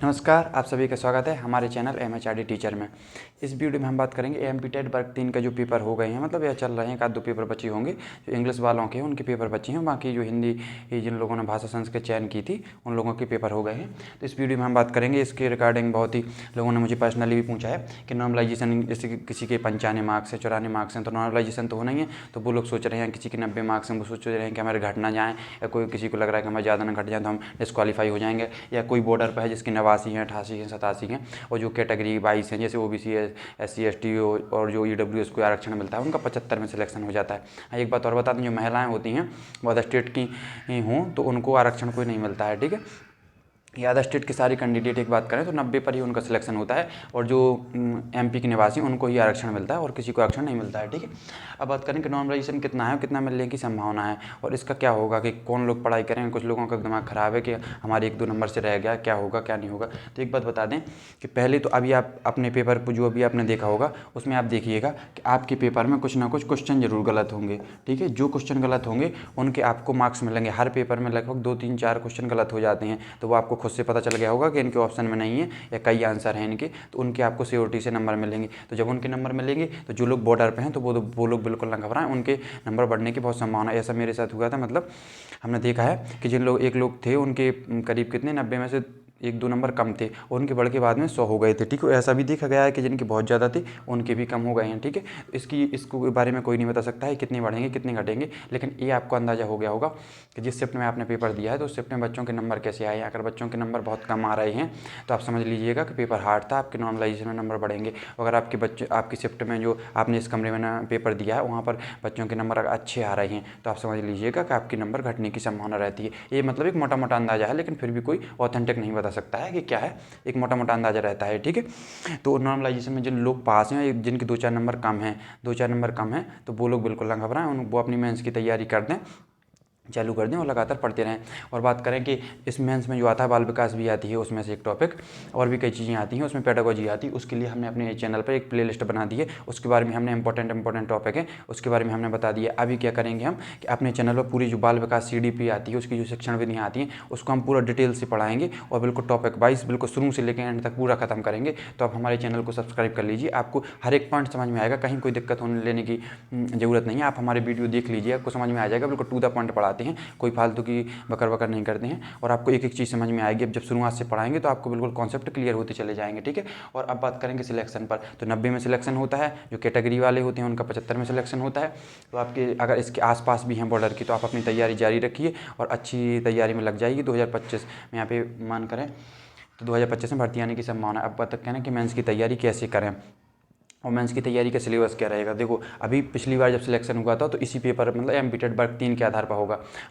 नमस्कार, आप सभी का स्वागत है हमारे चैनल MHRD टीचर में। इस वीडियो में हम बात करेंगे AMP टेट वर्ग 3 का जो पेपर हो गए हैं, मतलब यह चल रहे हैं, एक आध दो पेपर बचे होंगे जो इंग्लिश वालों के उनके पेपर बचे हैं, बाकी जो हिंदी जिन लोगों ने भाषा संस्कृत चयन की थी उन लोगों के पेपर हो गए हैं। तो इस वीडियो में हम बात करेंगे इसके रिगार्डिंग। बहुत ही लोगों ने मुझे पर्सनली भी पूछा है कि नॉर्मलाइजेशन, जैसे कि किसी के 95 मार्क्स हैं, 94 मार्क्स हैं, तो नॉर्मलाइजेशन तो होना ही है। तो वो लोग सोच रहे हैं, किसी के 90 मार्क्स हैं, वो सोच रहे हैं कि हमारे घट ना जाएँ, या कोई किसी को लग रहा है कि हमारे ज़्यादा ना घट जाए तो हम डिस्क्वालीफाई हो जाएंगे, या कोई बॉर्डर पर है जिसकी 89 हैं, 88 हैं, 87 हैं, और जो कैटेगरी वाइज हैं जैसे OBC, SC ST और जो EWS को आरक्षण मिलता है उनका 75 में सिलेक्शन हो जाता है। एक बात और बता दें, जो महिलाएं होती हैं वो अदर स्टेट की हों तो उनको आरक्षण कोई नहीं मिलता है, ठीक है। या अदर स्टेट के सारे कैंडिडेट एक बात करें तो 90 पर ही उनका सिलेक्शन होता है, और जो MP के निवासी उनको ही आरक्षण मिलता है और किसी को आरक्षण नहीं मिलता है, ठीक है। अब बात करें कि नॉर्मलाइजेशन कितना है, कितना मिलने की संभावना है, और इसका क्या होगा कि कौन लोग पढ़ाई करेंगे। कुछ लोगों का दिमाग ख़राब है कि हमारे 1-2 नंबर से रह गया, क्या होगा क्या नहीं होगा। तो एक बात बता दें कि पहले तो अभी आप अपने पेपर पर जो अभी आपने देखा होगा उसमें आप देखिएगा कि आपके पेपर में कुछ ना कुछ क्वेश्चन जरूर गलत होंगे, ठीक है। जो क्वेश्चन गलत होंगे उनके आपको मार्क्स मिलेंगे। हर पेपर में लगभग 2-3-4 क्वेश्चन गलत हो जाते हैं, तो वो आपको खुद से पता चल गया होगा कि इनके ऑप्शन में नहीं है या कई आंसर हैं इनके, तो उनके आपको COT से नंबर मिलेंगे। तो जब उनके नंबर मिलेंगे तो जो लोग बॉर्डर पे हैं तो वो लोग बिल्कुल ना घबराएं, उनके नंबर बढ़ने की बहुत संभावना है। ऐसा मेरे साथ हुआ था, मतलब हमने देखा है कि जिन लोग, एक लोग थे उनके करीब कितने 90 में से 1-2 नंबर कम थे और उनके बढ़ के बाद में 100 हो गए थे, ठीक है। ऐसा भी देखा गया है कि जिनके बहुत ज़्यादा थे उनके भी कम हो गए हैं, ठीक है। इसको बारे में कोई नहीं बता सकता है कितने बढ़ेंगे कितने घटेंगे, लेकिन ये आपको अंदाज़ा हो गया होगा कि जिस शिफ्ट में आपने पेपर दिया है तो उस शिफ्ट में बच्चों के नंबर कैसे आए हैं। अगर बच्चों के नंबर बहुत कम आ रहे हैं तो आप समझ लीजिएगा कि पेपर हार्ड था, आपके नॉर्मलाइजेशन में नंबर बढ़ेंगे। अगर आपके बच्चे, आपकी शिफ्ट में जो आपने इस कमरे में ना पेपर दिया है वहाँ पर बच्चों के नंबर अच्छे आ रहे हैं तो आप समझ लीजिएगा कि आपके नंबर घटने की संभावना रहती है। ये मतलब एक मोटा मोटा अंदाजा है, लेकिन फिर भी कोई ऑथेंटिक नहीं बता सकता है कि क्या है, एक मोटा मोटा अंदाजा रहता है, ठीक है। तो नॉर्मलाइजेशन में जिन लोग पास हैं, जिनके 2-4 नंबर कम हैं, 2-4 नंबर कम हैं, तो वो लोग बिल्कुल ना घबराएं, वो अपनी मेंस की तैयारी कर दें, चालू कर दें और लगातार पढ़ते रहें। और बात करें कि इस मेंस में जो आता है बाल विकास भी आती है, उसमें से एक टॉपिक, और भी कई चीज़ें आती हैं, उसमें पेडागोजी आती है। उसके लिए हमने अपने चैनल पर एक प्लेलिस्ट बना दी है, उसके बारे में हमने इंपॉर्टेंट टॉपिक है उसके बारे में हमने बता दिया। अभी क्या करेंगे हम कि अपने चैनल पर पूरी जो बाल विकास CDP आती है, उसकी जो शिक्षण विधियाँ आती हैं उसको हम पूरा डिटेल से पढ़ाएंगे और बिल्कुल टॉपिक वाइज, बिल्कुल शुरू से लेकर एंड तक पूरा खत्म करेंगे। तो आप हमारे चैनल को सब्सक्राइब कर लीजिए, आपको हर एक पॉइंट समझ में आएगा, कहीं कोई दिक्कत होने लेने की ज़रूरत नहीं है। आप हमारे वीडियो देख लीजिए, आपको समझ में आ जाएगा, बिल्कुल टू द पॉइंट पढ़ाते हैं, कोई फालतू की बकर नहीं करते हैं, और आपको एक एक चीज़ समझ में आएगी। अब जब शुरुआत से पढ़ाएंगे तो आपको बिल्कुल कॉन्सेप्ट क्लियर होते चले जाएंगे, ठीक है। और अब बात करेंगे सिलेक्शन पर, तो 90 में सिलेक्शन होता है, जो कैटेगरी वाले होते हैं उनका 75 में सिलेक्शन होता है। तो आपके अगर इसके आसपास भी हैं बॉर्डर की तो आप अपनी तैयारी जारी रखिए और अच्छी तैयारी में लग जाइए। 2025 में यहाँ पे मान करें तो 2025 में भर्ती आने की संभावना। अब बात कहना कि मेंस की तैयारी कैसे करें और मेंस की तैयारी का सिलेबस क्या रहेगा। देखो, अभी पिछली बार जब सिलेक्शन हुआ था तो इसी पेपर, मतलब AMP टेट वर्ग 3 के आधार पर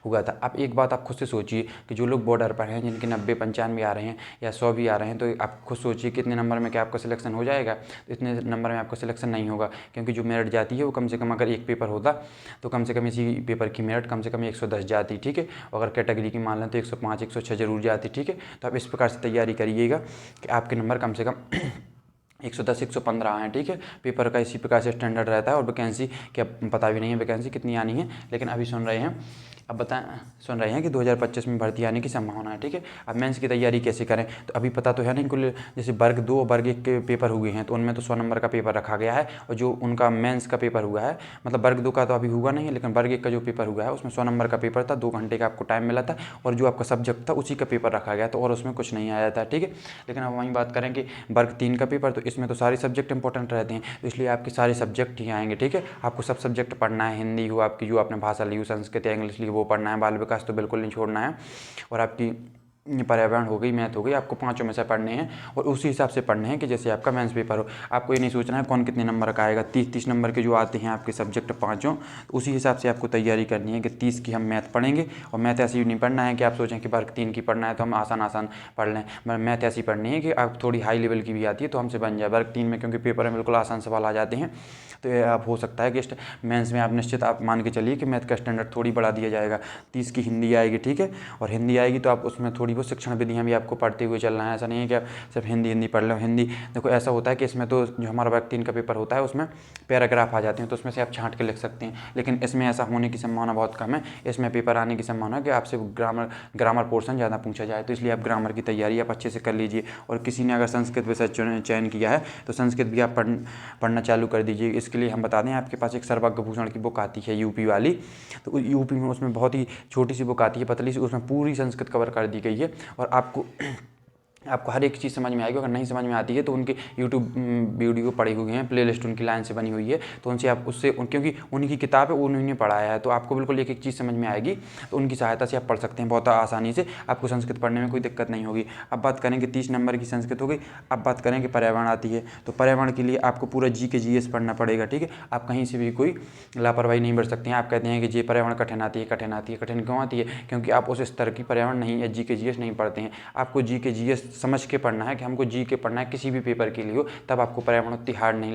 हुआ था। अब एक बात आप खुद से सोचिए कि जो लोग बॉर्डर पर हैं, जिनके 90-95 आ रहे हैं या 100 भी आ रहे हैं, तो आप खुद सोचिए कितने नंबर में क्या आपका सिलेक्शन हो जाएगा। तो इतने नंबर में आपका सिलेक्शन नहीं होगा, क्योंकि जो मेरिट जाती है वो कम से कम, अगर एक पेपर होता तो कम से कम इसी पेपर की मेरिट कम से कम 110 जाती, ठीक है। अगर कैटेगरी की मान लें तो 105-106 जरूर जाती, ठीक है। तो आप इस प्रकार से तैयारी करिएगा कि आपके नंबर कम से कम 110-115 हैं, ठीक है। पेपर का इसी प्रकार से स्टैंडर्ड रहता है। और वैकेंसी क्या पता भी नहीं है वैकेंसी कितनी आनी है, लेकिन अभी सुन रहे हैं, अब सुन रहे हैं कि 2025 में भर्ती आने की संभावना है, ठीक है। अब मेंस की तैयारी कैसे करें, तो अभी पता तो है नहीं। कुल जैसे वर्ग 2 और वर्ग 1 के पेपर हुए हैं तो उनमें तो 100 नंबर का पेपर रखा गया है, और जो उनका मेंस का पेपर हुआ है, मतलब वर्ग 2 का तो अभी हुआ नहीं है, लेकिन वर्ग 1 का जो पेपर हुआ है उसमें 100 नंबर का पेपर था, 2 घंटे का आपको टाइम मिला था, और जो आपका सब्जेक्ट था उसी का पेपर रखा गया था, और उसमें कुछ नहीं आया था, ठीक है। लेकिन अब वहीं बात करें कि वर्ग 3 का पेपर, तो इसमें तो सारे सब्जेक्ट इंपॉर्टेंट रहते हैं, तो इसलिए आपके सारे सब्जेक्ट ही आएंगे, ठीक है। आपको सब सब्जेक्ट पढ़ना है, हिंदी हो आपकी, जो आपने भाषा ली हो, संस्कृत या इंग्लिश ली वो पढ़ना है, बाल विकास तो बिल्कुल नहीं छोड़ना है, और आपकी पर्यावरण हो गई, मैथ हो गई, आपको पाँचों में से पढ़ने हैं, और उसी हिसाब से पढ़ने हैं कि जैसे आपका मेंस पेपर हो। आपको ये नहीं सोचना है कौन कितने नंबर का आएगा। 30 नंबर के जो आते हैं आपके सब्जेक्ट पाँचों, तो उसी हिसाब से आपको तैयारी करनी है कि 30 की हम मैथ पढ़ेंगे। और मैथ ऐसी नहीं पढ़ना है कि आप सोचें कि वर्ग 3 की पढ़ना है तो हम आसान पढ़ लें। मैथ ऐसी पढ़नी है कि आप थोड़ी हाई लेवल की भी आती है तो हमसे बन जाए। वर्ग 3 में क्योंकि पेपर में बिल्कुल आसान सवाल आ जाते हैं, तो ये आप हो सकता है कि मेंस में आप निश्चित आप मान के चलिए कि मैथ का स्टैंडर्ड थोड़ी बढ़ा दिया जाएगा। 30 की हिंदी आएगी, ठीक है, और हिंदी आएगी तो आप उसमें थोड़ी थोड़ी बहुत शिक्षण विधियाँ भी आपको पढ़ते हुए चलना है। ऐसा नहीं है कि आप सिर्फ हिंदी पढ़ लो। हिंदी देखो ऐसा होता है कि इसमें तो जो हमारा वर्ग 3 का पेपर होता है उसमें पैराग्राफ आ जाते हैं, तो उसमें से आप छांट के लिख सकते हैं, लेकिन इसमें ऐसा होने की संभावना बहुत कम है। इसमें पेपर आने की संभावना है कि आपसे ग्रामर पोर्शन ज़्यादा पूछा जाए, तो इसलिए आप ग्रामर की तैयारी आप अच्छे से कर लीजिए। और किसी ने अगर संस्कृत विषय चयन किया है तो संस्कृत भी आप पढ़ना चालू कर दीजिए। इसके लिए हम बता दें, आपके पास एक सर्वज्ञ भूषण की बुक आती है यूपी वाली, तो यूपी में उसमें बहुत ही छोटी सी बुक आती है, पतली सी, उसमें पूरी संस्कृत कवर कर दी गई है और आपको हर एक चीज़ समझ में आएगी। अगर नहीं समझ में आती है तो उनके यूट्यूब वीडियो पड़ी हुई हैं, प्लेलिस्ट उनकी लाइन से बनी हुई है, तो उनसे आप क्योंकि उनकी किताब है, उन्होंने पढ़ाया है, तो आपको बिल्कुल एक एक चीज़ समझ में आएगी, तो उनकी सहायता से आप पढ़ सकते हैं बहुत आसानी से। आपको संस्कृत पढ़ने में कोई दिक्कत नहीं होगी। अब बात करेंगे 30 नंबर की संस्कृत हो गई। अब बात करेंगे पर्यावरण आती है, तो पर्यावरण के लिए आपको पूरा GK GS पढ़ना पड़ेगा, ठीक है। आप कहीं से भी कोई लापरवाही नहीं बरत सकते हैं। आप कहते हैं कि ये पर्यावरण कठिन आती है, कठिन क्यों आती है? क्योंकि आप उस स्तर की पर्यावरण नहीं या GK GS नहीं पढ़ते हैं। आपको GK GS समझ के पढ़ना है कि हमको GK पढ़ना है किसी भी पेपर के लिए हो, तब आपको पर्यावरण उतनी हार्ड नहीं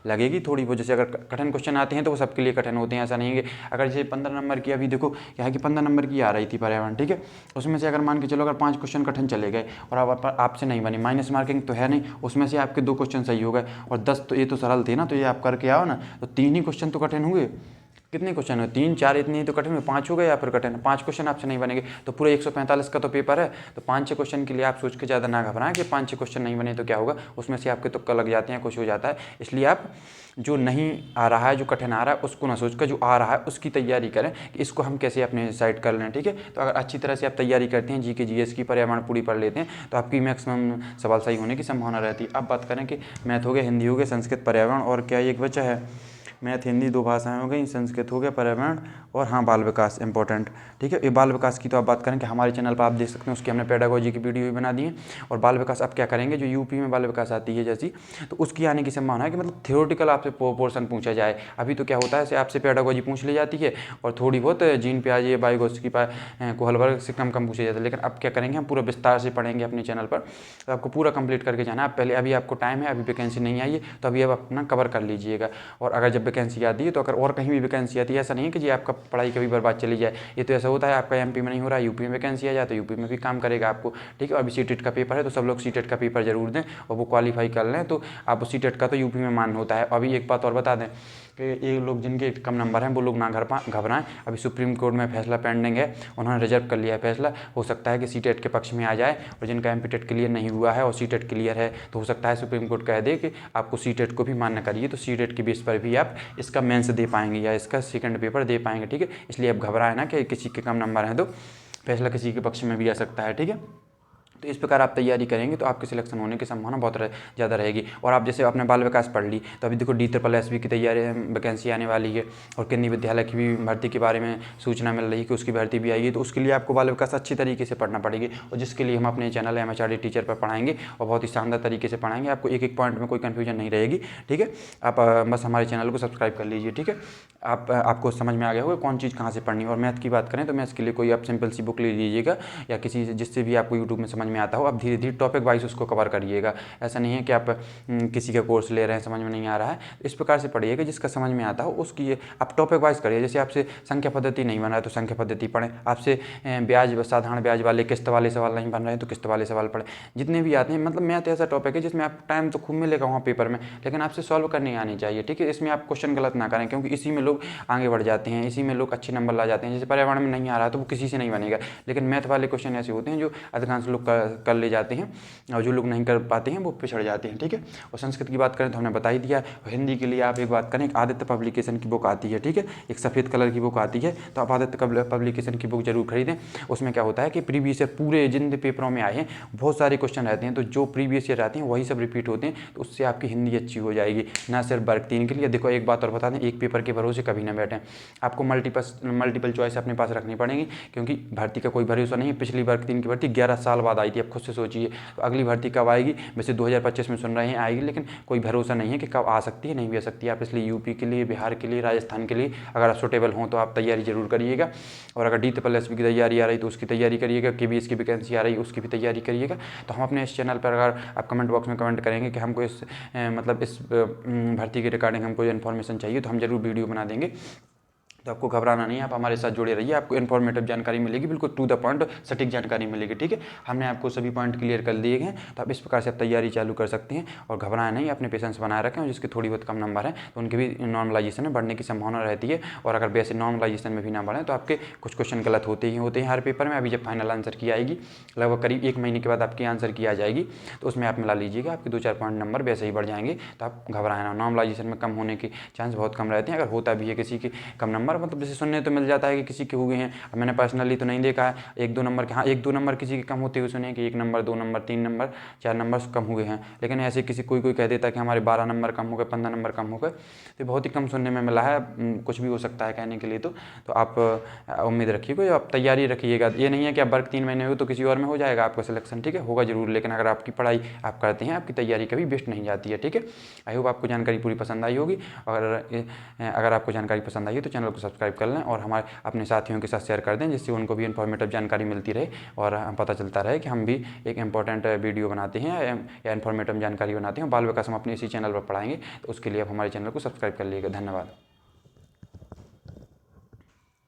लगेगी थोड़ी बहुत। जैसे अगर कठिन क्वेश्चन आते हैं तो वो सबके लिए कठिन होते हैं, ऐसा नहीं है कि अगर जैसे 15 नंबर की, अभी देखो यहाँ की 15 नंबर की आ रही थी पर्यावरण, ठीक है, उसमें से अगर मान के चलो अगर 5 क्वेश्चन कठिन चले गए और अब आपसे नहीं बनी, माइनस मार्किंग तो है नहीं, उसमें से आपके 2 क्वेश्चन सही हो गए और 10 तो ये तो सरल थे ना, तो ये आप करके आओ ना, तो 3 ही क्वेश्चन तो कठिन हुए। कितने क्वेश्चन है? 3 4 इतने ही तो कठिन हुए, 5 हो गए या फिर कठिन 5 क्वेश्चन आपसे नहीं बनेंगे, तो पूरे 145 का तो पेपर है, तो 5-6 क्वेश्चन के लिए आप सोच के ज़्यादा ना घबराएं कि 5-6 क्वेश्चन नहीं बने तो क्या होगा, उसमें से आपके तुक्का लग जाते हैं, कुछ हो जाता है। इसलिए आप जो नहीं आ रहा है, जो कठिन आ रहा है उसको ना सोचकर जो आ रहा है उसकी तैयारी करें कि इसको हम कैसे अपने साइड कर लें, ठीक है। तो अगर अच्छी तरह से आप तैयारी करते हैं, GK GS की पर्यावरण पूरी पढ़ लेते हैं, तो आपकी मैक्सिमम सवाल सही होने की संभावना रहती है। अब बात करें कि मैथ हो गया, हिंदी हो गया, संस्कृत, पर्यावरण, और क्या एक बचा है? मैथ हिंदी 2 भाषाएं हो गई, संस्कृत हो गया, पर्यावरण, और हाँ बाल विकास इंपॉर्टेंट, ठीक है। ये बाल विकास की तो आप बात करें कि हमारे चैनल पर आप देख सकते हैं, उसकी हमने पेडागोजी की वीडियो भी बना दी है। और बाल विकास अब क्या करेंगे, जो यूपी में बाल विकास आती है जैसी, तो उसकी आने की संभावना है कि मतलब थियोरटिकल आपसे पोर्शन पूछा जाए। अभी तो क्या होता है, आपसे पेडागोजी पूछ ली जाती है और थोड़ी बहुत जीन पियाजे बाइगोस्की कोहलबर्ग से कम पूछे जाते हैं। लेकिन अब क्या करेंगे, हम पूरा विस्तार से पढ़ेंगे अपने चैनल पर, तो आपको पूरा कंप्लीट करके जाना है। आप पहले, अभी आपको टाइम है, अभी वैकेंसी नहीं आई है, तो अभी अब अपना कवर कर लीजिएगा। और अगर जब वैकेंसी आती है, तो अगर और कहीं भी वैकेंसी आती है, ऐसा नहीं है कि जी आपका पढ़ाई कभी बर्बाद चली जाए। ये तो ऐसा होता है, आपका MP में नहीं हो रहा है, यूपी में वैकेंसी आ जाए तो यूपी में भी काम करेगा आपको, ठीक है। और अभी सीटेट का पेपर है, तो सब लोग सीटेट का पेपर जरूर दें और वो क्वालिफाई कर लें, तो आप सीटेट का तो यूपी में मान होता है। अभी एक बात और बता दें कि ये लोग जिनके कम नंबर हैं वो लोग ना घबराएं। अभी सुप्रीम कोर्ट में फैसला पेंडिंग है, उन्होंने रिजर्व कर लिया है फैसला। हो सकता है कि सीटेट के पक्ष में आ जाए, और जिनका MP टेट क्लियर नहीं हुआ है और सीटेट क्लियर है, तो हो सकता है सुप्रीम कोर्ट कह दे कि आपको सीटेट को भी मान्य करिए, तो सीटेट के बेस पर भी आप इसका मेंस दे पाएंगे या इसका सेकंड पेपर दे पाएंगे, ठीक है। इसलिए अब घबराएं ना कि किसी के कम नंबर हैं तो फैसला किसी के पक्ष में भी आ सकता है, ठीक है। तो इस प्रकार आप तैयारी करेंगे तो आपके सिलेक्शन होने की संभावना बहुत ज़्यादा रहेगी। और आप जैसे अपने बाल विकास पढ़ ली, तो अभी देखो DSSB की तैयारी, वैकेंसी आने वाली है, और केंद्रीय विद्यालय की भी भर्ती के बारे में सूचना मिल रही है कि उसकी भर्ती भी आएगी, तो उसके लिए आपको बाल विकास अच्छी तरीके से पढ़ना पड़ेगी, और जिसके लिए हम अपने चैनल MHRD टीचर पर पढ़ाएंगे और बहुत ही शानदार तरीके से पढ़ाएंगे। आपको एक एक पॉइंट में कोई कन्फ्यूजन नहीं रहेगी, ठीक है। आप बस हमारे चैनल को सब्सक्राइब कर लीजिए, ठीक है। आपको समझ में आ गया होगा कौन चीज़ कहाँ से पढ़नी है। और मैथ की बात करें तो मैथ्स के लिए कोई आप सिंपल सी बुक ले लीजिएगा, या किसी जिससे भी आपको यूट्यूब में समझ में आता हो। आप धीरे धीरे टॉपिक वाइज उसको कवर करिएगा। ऐसा नहीं है कि आप किसी का कोर्स ले रहे हैं, समझ में नहीं आ रहा है, इस प्रकार से पढ़िएगा जिसका समझ में आता हो उसकी आप टॉपिक वाइज करिए। जैसे आपसे संख्या पद्धति नहीं बन रहा है तो संख्या पद्धति पढ़ें, आपसे साधारण ब्याज वाले किस्त वाले सवाल नहीं बन रहे हैं तो किस्त वाले सवाल पढ़ें। जितने भी आते हैं, मतलब मैथ ऐसा टॉपिक है जिसमें आप टाइम तो खूब मिलेगा वहाँ पेपर में, लेकिन आपसे सॉल्व करनी आनी चाहिए, ठीक है। इसमें आप क्वेश्चन गलत ना करें, क्योंकि इसी में लोग आगे बढ़ जाते हैं, इसी में लोग अच्छे नंबर ला जाते हैं। जैसे पर्यावरण में नहीं आ रहा तो वो किसी से नहीं बनेगा, लेकिन मैथ वाले क्वेश्चन ऐसे होते हैं जो अधिकांश लोग कर ले जाते हैं, और जो लोग नहीं कर पाते हैं वो पिछड़ जाते हैं, ठीक है। और संस्कृत की बात करें तो हमने बता ही दिया। हिंदी के लिए आप एक बात करें, आदित्य पब्लिकेशन की बुक आती है, ठीक है, एक सफ़ेद कलर की बुक आती है, तो आप आदित्य पब्लिकेशन की बुक जरूर खरीदें। उसमें क्या होता है कि प्रीवियस ईयर पूरे जिन पेपरों में आए हैं बहुत सारे क्वेश्चन रहते हैं, तो जो प्रीवियस ईयर आते हैं वही सब रिपीट होते हैं, तो उससे आपकी हिंदी अच्छी हो जाएगी, ना सिर्फ वर्ग 3 के लिए। देखो एक बात और बता दें, एक पेपर के भरोसे कभी ना बैठें, आपको मल्टीपल चॉइस अपने पास रखनी पड़ेगी, क्योंकि भर्ती का कोई भरोसा नहीं है। पिछली वर्ग 3 की भर्ती 11 साल बाद आई थी, अब खुद से सोचिए, तो अगली भर्ती कब आएगी? वैसे 2025 में सुन रहे हैं आएगी, लेकिन कोई भरोसा नहीं है कि कब आ सकती है, नहीं भी आ सकती है। आप इसलिए यूपी के लिए, बिहार के लिए, राजस्थान के लिए अगर आप सुटेबल हों तो आप तैयारी जरूर करिएगा। और अगर DSSB की तैयारी आ रही तो उसकी तैयारी करिएगा, KBS की वैकेंसी आ रही उसकी भी तैयारी करिएगा। तो हम अपने इस चैनल पर, अगर आप कमेंट बॉक्स में कमेंट करेंगे कि हमको इस मतलब इस भर्ती के रिगार्डिंग हमको इन्फॉर्मेशन चाहिए, तो हम जरूर वीडियो बना देंगे। तो आपको घबराना नहीं है, आप हमारे साथ जुड़े रहिए, आपको इन्फॉर्मेटिव जानकारी मिलेगी, बिल्कुल टू द पॉइंट सटीक जानकारी मिलेगी। ठीक है, हमने आपको सभी पॉइंट क्लियर कर दिए हैं, तो आप इस प्रकार से आप तैयारी चालू कर सकते हैं और घबराएं नहीं, अपने पेशेंस बनाए रखें। और जिसके थोड़ी बहुत कम नंबर हैं तो उनके भी नॉर्मलाइजेशन में बढ़ने की संभावना रहती है, और अगर वैसे नॉर्मलाइजेशन में भी ना बढ़ें तो आपके कुछ क्वेश्चन गलत होते हैं हर पेपर में। अभी जब फाइनल आंसर की आएगी, लगभग करीब 1 महीने के बाद आपकी आंसर की आ जाएगी, तो उसमें आप मिला लीजिएगा, आपके 2-4 पॉइंट नंबर वैसे ही बढ़ जाएंगे। तो आप घबराएं ना, नॉर्मलाइजेशन में कम होने के चांस बहुत कम रहते हैं। अगर होता भी है किसी के कम नंबर, मतलब जैसे सुनने तो मिल जाता है कि किसी के हुए हैं, मैंने पर्सनली तो नहीं देखा है, 1-2 नंबर के, हाँ 1-2 नंबर किसी के कम होते हुए सुने कि 1 नंबर 2 नंबर 3 नंबर 4 नंबर कम हुए हैं। लेकिन ऐसे किसी कोई कह देता है कि हमारे 12 नंबर कम हो गए, 15 नंबर कम हो गए, तो बहुत ही कम सुनने में मिला है। कुछ भी हो सकता है कहने के लिए, तो आप उम्मीद रखिएगा, आप तैयारी रखिएगा। ये नहीं है कि आप वर्क 3 महीने हो तो किसी और में हो जाएगा आपका सिलेक्शन, ठीक है, होगा जरूर, लेकिन अगर आपकी पढ़ाई आप करते हैं, आपकी तैयारी कभी वेस्ट नहीं जाती है। ठीक है, आई होप आपको जानकारी पूरी पसंद आई होगी। अगर आपको जानकारी पसंद आई है तो चैनल को सब्सक्राइब कर लें और हमारे अपने साथियों के साथ शेयर कर दें, जिससे उनको भी इन्फॉर्मेटिव जानकारी मिलती रहे और पता चलता रहे कि हम भी एक इंपॉर्टेंट वीडियो बनाते हैं या इन्फॉर्मेटिव जानकारी बनाते हैं। बाल विकास हम अपने इसी चैनल पर पढ़ाएंगे, तो उसके लिए आप हमारे चैनल को सब्सक्राइब कर लीजिएगा। धन्यवाद।